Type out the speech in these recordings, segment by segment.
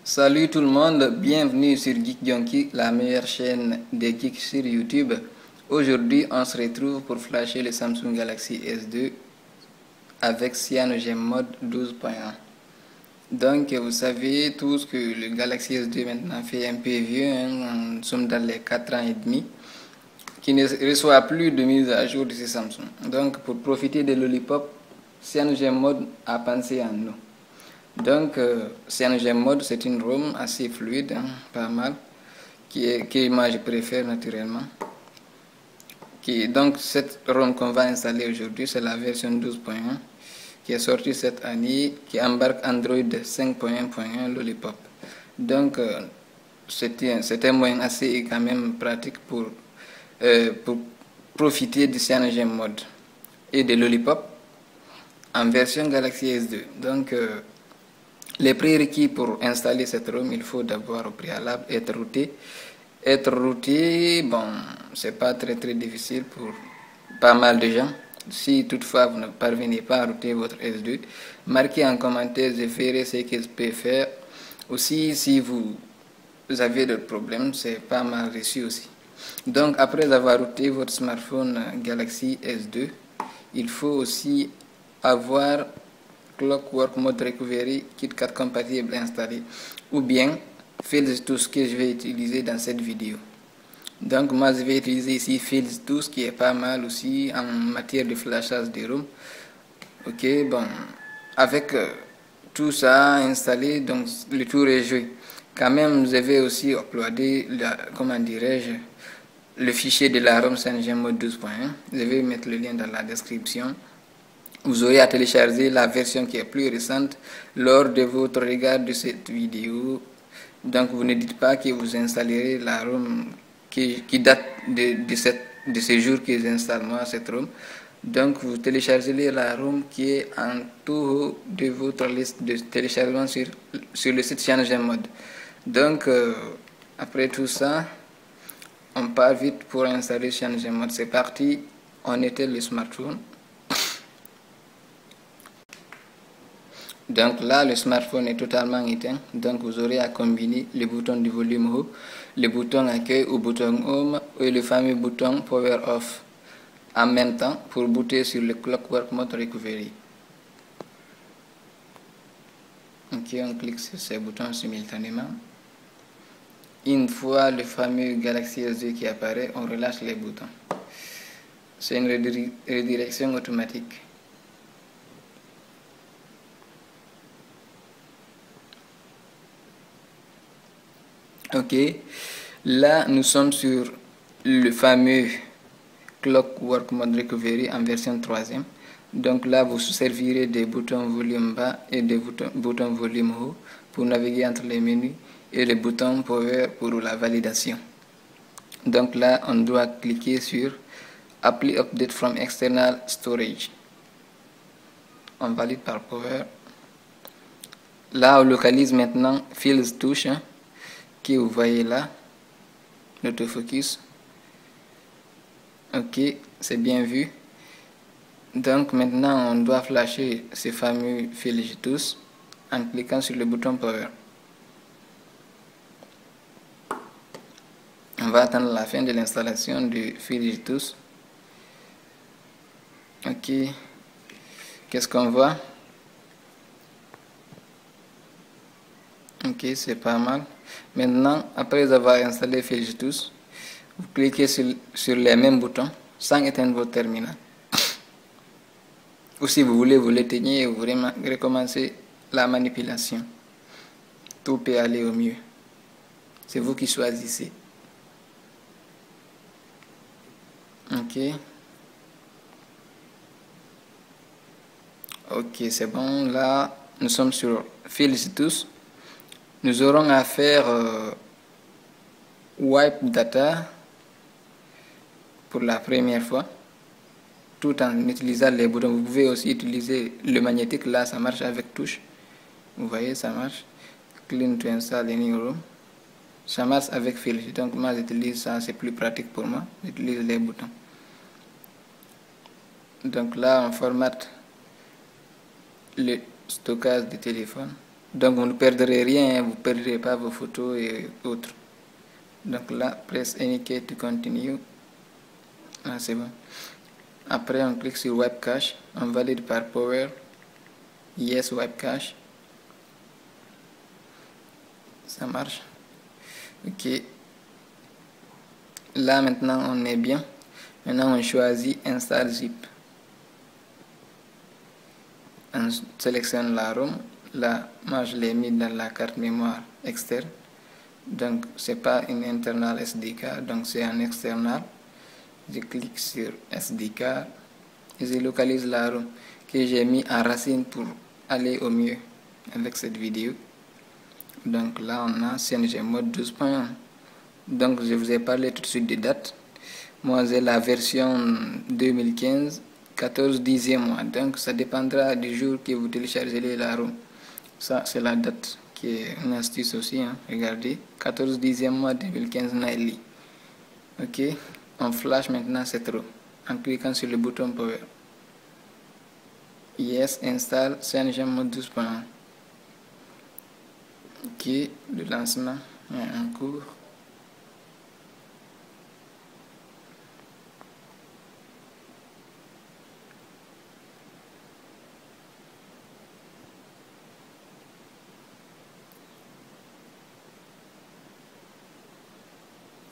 Salut tout le monde, bienvenue sur Geek Junkie, la meilleure chaîne des geeks sur YouTube. Aujourd'hui, on se retrouve pour flasher le Samsung Galaxy S2 avec CyanogenMod Mode 12.1. Donc, vous savez tous que le Galaxy S2 maintenant fait un peu vieux, hein, nous sommes dans les 4 ans et demi, qui ne reçoit plus de mise à jour de ces Samsung. Donc, pour profiter de Lollipop, CyanogenMod a pensé à nous. Donc, CyanogenMod, c'est une ROM assez fluide, hein, pas mal, que moi je préfère naturellement. Donc, cette ROM qu'on va installer aujourd'hui, c'est la version 12.1 qui est sortie cette année, qui embarque Android 5.1.1 Lollipop. Donc, c'est un moyen assez quand même pratique pour profiter du CyanogenMod et de Lollipop en version Galaxy S2. Donc, les prérequis pour installer cette ROM, il faut d'abord au préalable être routé. Être routé, bon, c'est pas très difficile pour pas mal de gens. Si toutefois vous ne parvenez pas à router votre S2, marquez en commentaire, je ferai ce que je peux faire. Aussi, si vous avez d'autres problèmes, c'est pas mal reçu aussi. Donc, après avoir routé votre smartphone Galaxy S2, il faut aussi avoir Clockwork Mode Recovery KitKat compatible installé, ou bien Files2 que je vais utiliser dans cette vidéo. Donc moi je vais utiliser ici Files2 qui est pas mal aussi en matière de flashage de ROM. Ok, bon, avec tout ça installé, donc le tour est joué. Quand même, je vais aussi uploader, comment dirais-je, le fichier de la ROM CyanogenMod 12.1. Je vais mettre le lien dans la description. Vous aurez à télécharger la version qui est plus récente lors de votre regard de cette vidéo. Donc vous ne dites pas que vous installerez la ROM qui date de ce jour que j'installe moi cette ROM. Donc vous téléchargez la ROM qui est en tout haut de votre liste de téléchargement sur le site CyanogenMod. Donc après tout ça, on part vite pour installer CyanogenMod. C'est parti, on éteint le smartphone. Donc là, le smartphone est totalement éteint. Donc vous aurez à combiner le bouton du volume haut, le bouton accueil ou bouton home et le fameux bouton power off en même temps pour booter sur le Clockwork Mode Recovery. Ok, on clique sur ces boutons simultanément. Une fois le fameux Galaxy S2 qui apparaît, on relâche les boutons. C'est une redirection automatique. Ok, là nous sommes sur le fameux Clockwork Mode Recovery en version 3e. Donc là vous servirez des boutons volume bas et des boutons volume haut pour naviguer entre les menus et le bouton power pour la validation. Donc là on doit cliquer sur Apply Update from External Storage. On valide par power. Là on localise maintenant Files2 hein, que vous voyez là, l'autofocus. Ok, c'est bien vu. Donc maintenant on doit flasher ce fameux Files2 en cliquant sur le bouton power. On va attendre la fin de l'installation du Files2. Ok, qu'est-ce qu'on voit? Ok, c'est pas mal. Maintenant, après avoir installé Files2, vous cliquez sur les mêmes boutons sans éteindre votre terminal. Ou si vous voulez, vous l'éteignez et vous recommencez la manipulation. Tout peut aller au mieux. C'est vous qui choisissez. Ok. Ok, c'est bon. Là, nous sommes sur Files2. Nous aurons à faire wipe data pour la première fois, tout en utilisant les boutons. Vous pouvez aussi utiliser le magnétique, là ça marche avec touche. Vous voyez, ça marche. Clean to install any ROM. Ça marche avec fil. Donc moi j'utilise ça, c'est plus pratique pour moi. J'utilise les boutons. Donc là on formate le stockage du téléphone. Donc vous ne perdrez rien, vous ne perdrez pas vos photos et autres. Donc là, press any key to continue. Ah, c'est bon. Après, on clique sur Web Cache, on valide par Power. Yes, Web Cache. Ça marche. Ok. Là, maintenant, on est bien. Maintenant, on choisit Install Zip. On sélectionne la ROM. Là, moi, je l'ai mis dans la carte mémoire externe. Donc, c'est pas une internal SDK, donc c'est un external. Je clique sur SDK et je localise la ROM que j'ai mis en racine pour aller au mieux avec cette vidéo. Donc là, on a CNG mode 12.1. Donc, je vous ai parlé tout de suite des dates. Moi, j'ai la version 2015, 14 10e mois. Donc, ça dépendra du jour que vous téléchargez la ROM. Ça, c'est la date qui est une astuce aussi. Hein. Regardez, 14 10e mois 2015 Nightly. Ok, on flash maintenant cette ROM en cliquant sur le bouton Power. Yes, install CNG mode 12.1. Ok, le lancement est en cours.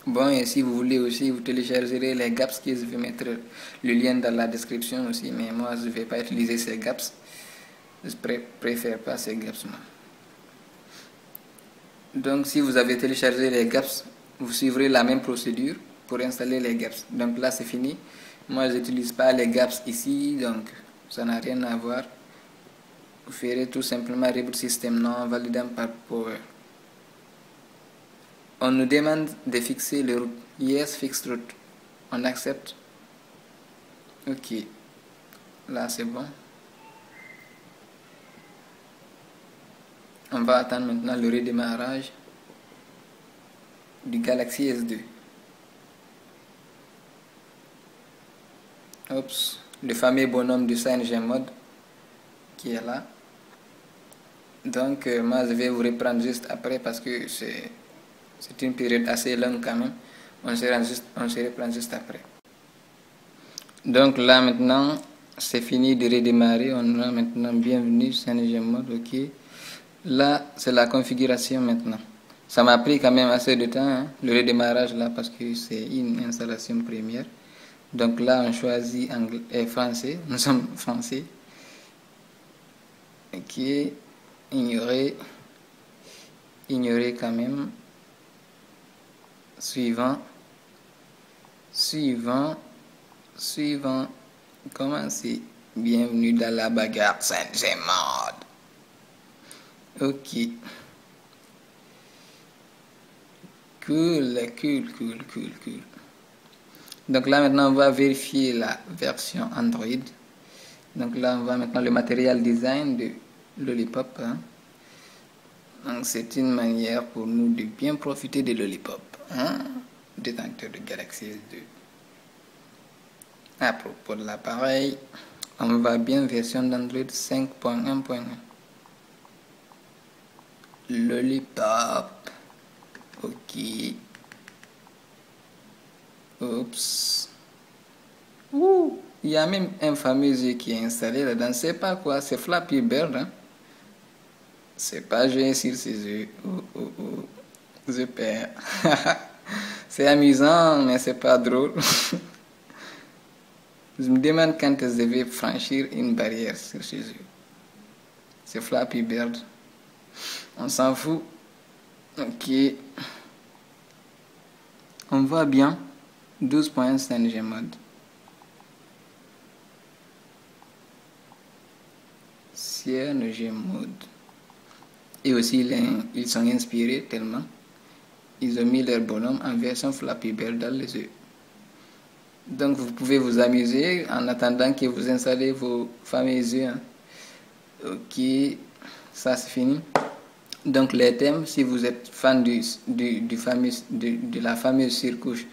Bon, et si vous voulez aussi, vous téléchargerez les gaps que je vais mettre le lien dans la description aussi, mais moi je ne vais pas utiliser ces gaps. Je préfère pas ces gaps. Donc si vous avez téléchargé les gaps, vous suivrez la même procédure pour installer les gaps. Donc là c'est fini. Moi je n'utilise pas les gaps ici, donc ça n'a rien à voir. Vous ferez tout simplement reboot système non validant par Power. On nous demande de fixer le route. Yes, fixed route. On accepte. Ok. Là, c'est bon. On va attendre maintenant le redémarrage du Galaxy S2. Oups. Le fameux bonhomme du CNG mode qui est là. Donc, moi, je vais vous reprendre juste après parce que c'est une période assez longue quand même. On se reprend juste après. Donc là maintenant, c'est fini de redémarrer. On a maintenant bienvenue CNG mode. Ok. Là, c'est la configuration maintenant. Ça m'a pris quand même assez de temps, hein, le redémarrage là, parce que c'est une installation première. Donc là, on choisit anglais et français. Nous sommes français. Ok. Ignorer quand même. Suivant. Commencez. Bienvenue dans la bagarre CNG mode. Ok. Cool. Donc là maintenant on va vérifier la version Android. Donc là on va maintenant le matériel design de Lollipop. Hein. Donc c'est une manière pour nous de bien profiter de Lollipop. Hein. Détenteur de Galaxy S2. À propos de l'appareil, on va bien version d'Android 5.1.1. Lollipop. Ok. Oups. Ouh. Il y a même un fameux jeu qui est installé là-dedans. C'est pas quoi, c'est Flappy Bird. Hein? C'est pas jouer sur ces jeux. Je perds. C'est amusant, mais c'est pas drôle. Je me demande quand je vais franchir une barrière sur ces jeux. C'est Flappy Bird. On s'en fout. Ok. On voit bien 12.5 mode. CNG mode. Et aussi ils sont inspirés tellement. Ils ont mis leur bonhomme en version Flappy Bird dans les yeux. Donc vous pouvez vous amuser en attendant que vous installez vos fameux yeux. Hein. Ok. Ça c'est fini. Donc les thèmes, si vous êtes fan de la fameuse surcouche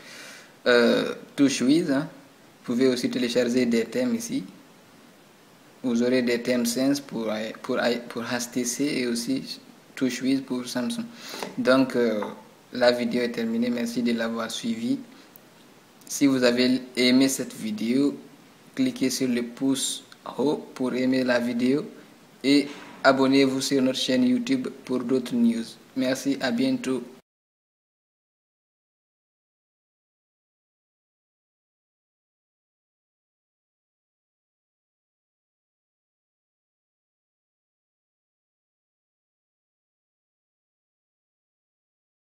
TouchWiz, hein, vous pouvez aussi télécharger des thèmes ici. Vous aurez des thèmes Sense pour HTC et aussi TouchWiz pour Samsung. Donc, la vidéo est terminée. Merci de l'avoir suivi. Si vous avez aimé cette vidéo, cliquez sur le pouce haut pour aimer la vidéo et abonnez-vous sur notre chaîne YouTube pour d'autres news. Merci, à bientôt.